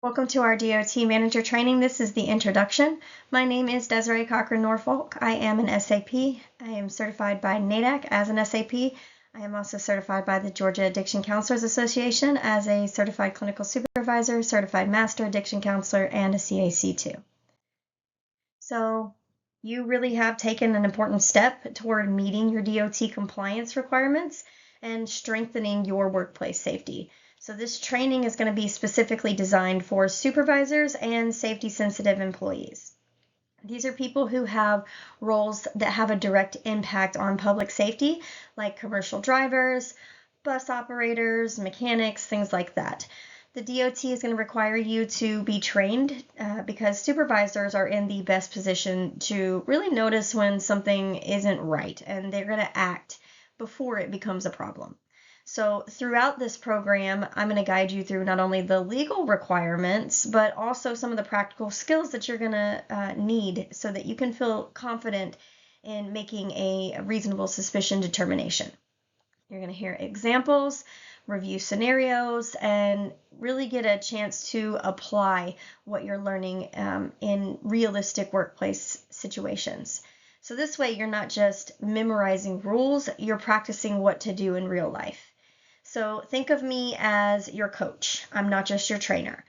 Welcome to our DOT manager training. This is the introduction. My name is Desiree Cochran Norfolk. I am an SAP. I am certified by NADAC as an SAP. I am also certified by the Georgia Addiction Counselors Association as a certified clinical supervisor, certified master addiction counselor, and a CAC2. So you really have taken an important step toward meeting your DOT compliance requirements and strengthening your workplace safety. So this training is going to be specifically designed for supervisors and safety-sensitive employees. These are people who have roles that have a direct impact on public safety, like commercial drivers, bus operators, mechanics, things like that. The DOT is going to require you to be trained because supervisors are in the best position to really notice when something isn't right, and they're going to act before it becomes a problem. So throughout this program, I'm going to guide you through not only the legal requirements, but also some of the practical skills that you're going to need so that you can feel confident in making a reasonable suspicion determination. You're going to hear examples, review scenarios, and really get a chance to apply what you're learning in realistic workplace situations. So this way, you're not just memorizing rules, you're practicing what to do in real life. So think of me as your coach. I'm not just your trainer.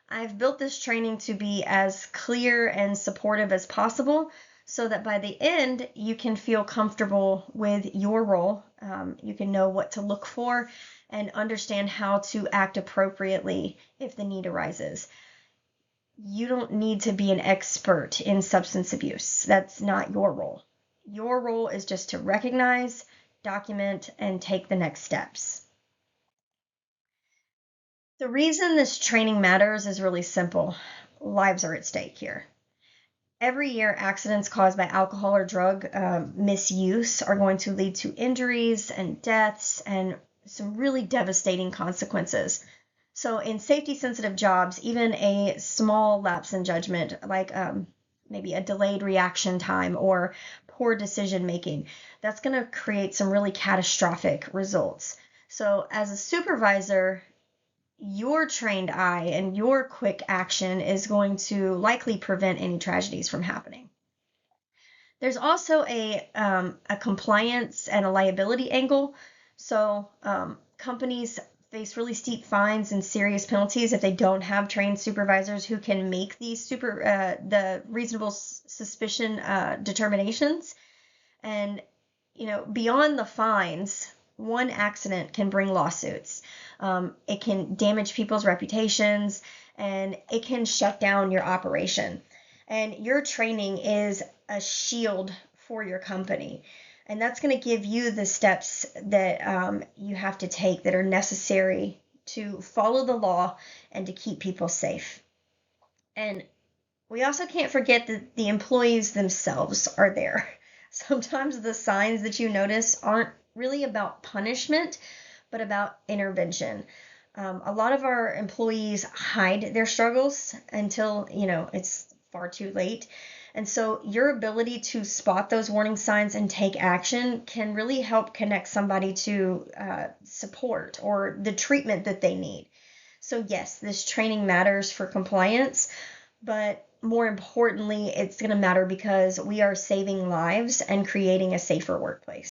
I've built this training to be as clear and supportive as possible so that by the end, you can feel comfortable with your role. You can know what to look for and understand how to act appropriately if the need arises. You don't need to be an expert in substance abuse. That's not your role. Your role is just to recognize, document, and take the next steps. The reason this training matters is really simple. Lives are at stake here. Every year, accidents caused by alcohol or drug misuse are going to lead to injuries and deaths and some really devastating consequences. So in safety-sensitive jobs, even a small lapse in judgment, like maybe a delayed reaction time or poor decision making, that's going to create some really catastrophic results. So as a supervisor, your trained eye and your quick action is going to likely prevent any tragedies from happening. There's also a compliance and a liability angle. So companies face really steep fines and serious penalties if they don't have trained supervisors who can make these the reasonable suspicion determinations. And beyond the fines, one accident can bring lawsuits. It can damage people's reputations, and it can shut down your operation. And your training is a shield for your company. And that's going to give you the steps that you have to take that are necessary to follow the law and to keep people safe. And we also can't forget that the employees themselves are there. Sometimes the signs that you notice aren't really about punishment, but about intervention. A lot of our employees hide their struggles until, it's far too late. And so your ability to spot those warning signs and take action can really help connect somebody to support or the treatment that they need. So yes, this training matters for compliance, but more importantly, it's going to matter because we are saving lives and creating a safer workplace.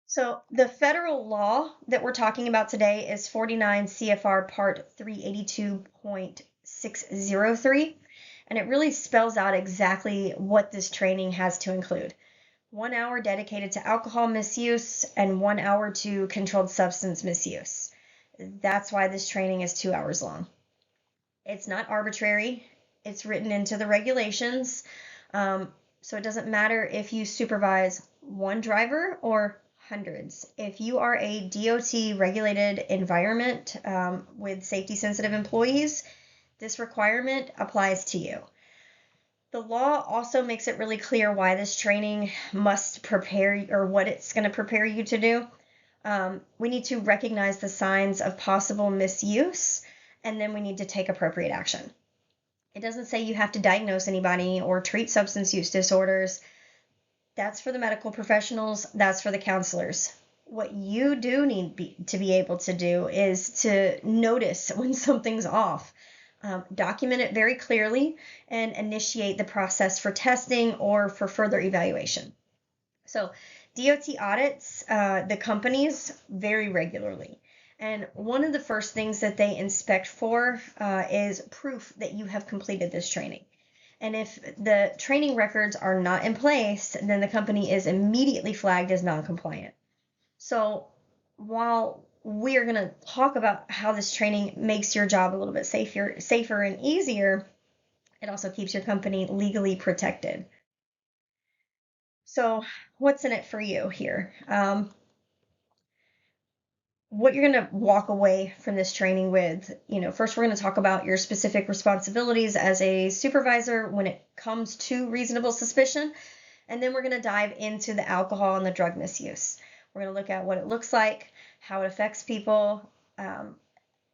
So the federal law that we're talking about today is 49 CFR Part 382.603, and it really spells out exactly what this training has to include. 1 hour dedicated to alcohol misuse and 1 hour to controlled substance misuse. That's why this training is 2 hours long. It's not arbitrary. It's written into the regulations. So it doesn't matter if you supervise one driver or hundreds. If you are a DOT regulated environment with safety sensitive employees, this requirement applies to you. The law also makes it really clear why this training must prepare or what it's going to prepare you to do. We need to recognize the signs of possible misuse, and then we need to take appropriate action. It doesn't say you have to diagnose anybody or treat substance use disorders. That's for the medical professionals. That's for the counselors. What you do need to be able to do is to notice when something's off. Document it very clearly and initiate the process for testing or for further evaluation. So DOT audits the companies very regularly. And one of the first things that they inspect for is proof that you have completed this training. And if the training records are not in place, then the company is immediately flagged as non-compliant. So while we are going to talk about how this training makes your job a little bit safer and easier, it also keeps your company legally protected. So what's in it for you here? What you're going to walk away from this training with, first we're going to talk about your specific responsibilities as a supervisor when it comes to reasonable suspicion. And then we're going to dive into the alcohol and the drug misuse. We're going to look at what it looks like, how it affects people,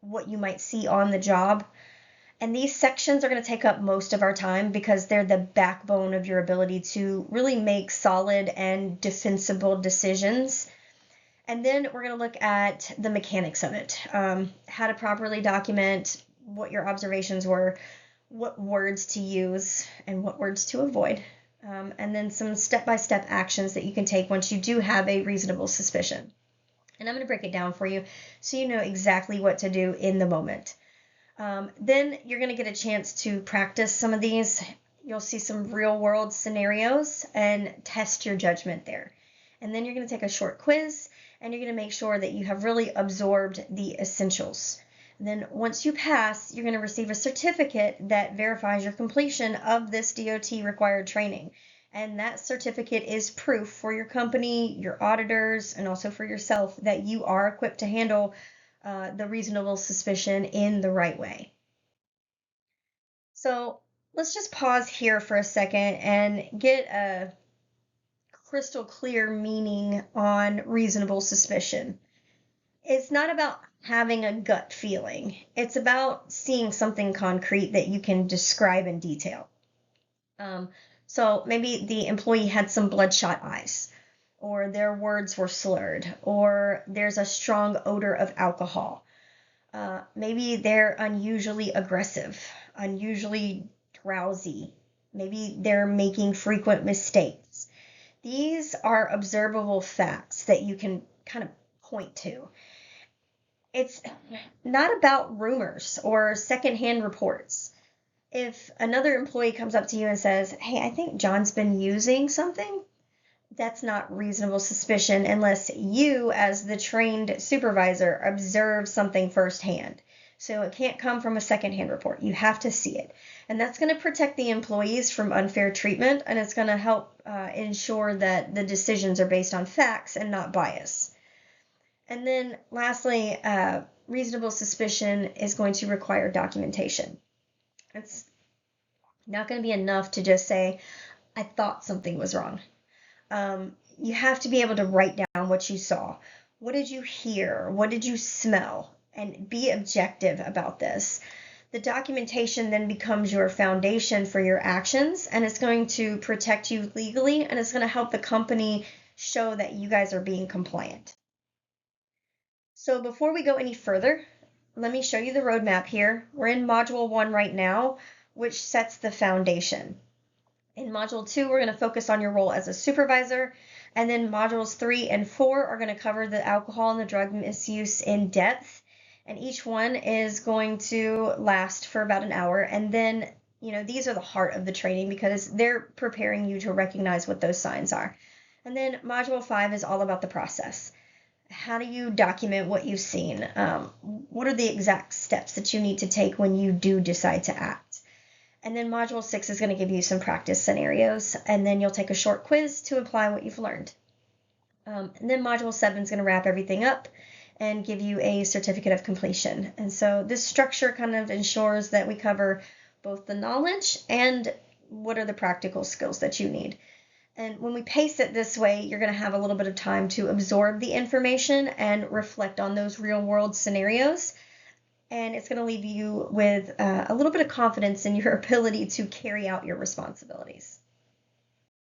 what you might see on the job. And these sections are going to take up most of our time because they're the backbone of your ability to really make solid and defensible decisions. And then we're going to look at the mechanics of it, how to properly document what your observations were, what words to use, and what words to avoid. And then some step-by-step actions that you can take once you do have a reasonable suspicion. And I'm going to break it down for you so you know exactly what to do in the moment. Then you're going to get a chance to practice some of these. You'll see some real-world scenarios and test your judgment there. And then you're going to take a short quiz, and you're going to make sure that you have really absorbed the essentials. And then once you pass, you're going to receive a certificate that verifies your completion of this DOT required training. And that certificate is proof for your company, your auditors, and also for yourself that you are equipped to handle the reasonable suspicion in the right way. So let's just pause here for a second and get a crystal clear meaning on reasonable suspicion. It's not about having a gut feeling. It's about seeing something concrete that you can describe in detail. So maybe the employee had some bloodshot eyes, or their words were slurred, or there's a strong odor of alcohol. Maybe they're unusually aggressive, unusually drowsy. Maybe they're making frequent mistakes. These are observable facts that you can kind of point to. It's not about rumors or secondhand reports. If another employee comes up to you and says, "Hey, I think John's been using something," that's not reasonable suspicion unless you, as the trained supervisor, observe something firsthand. So it can't come from a secondhand report. You have to see it. And that's going to protect the employees from unfair treatment, and it's going to help ensure that the decisions are based on facts and not bias. And then lastly, reasonable suspicion is going to require documentation. It's not going to be enough to just say, "I thought something was wrong." You have to be able to write down what you saw. What did you hear? What did you smell? And be objective about this. The documentation then becomes your foundation for your actions, and it's going to protect you legally, and it's going to help the company show that you guys are being compliant. So before we go any further, let me show you the roadmap here. We're in Module 1 right now, which sets the foundation. In Module 2, we're going to focus on your role as a supervisor, and then Modules 3 and 4 are going to cover the alcohol and the drug misuse in depth, and each one is going to last for about an hour, and then, these are the heart of the training because they're preparing you to recognize what those signs are. And then Module 5 is all about the process. How do you document what you've seen? What are the exact steps that you need to take when you do decide to act? And then Module 6 is going to give you some practice scenarios, and then you'll take a short quiz to apply what you've learned. And then Module 7 is going to wrap everything up and give you a certificate of completion. And so this structure kind of ensures that we cover both the knowledge and what are the practical skills that you need. And when we pace it this way, you're going to have a little bit of time to absorb the information and reflect on those real-world scenarios. And it's going to leave you with a little bit of confidence in your ability to carry out your responsibilities.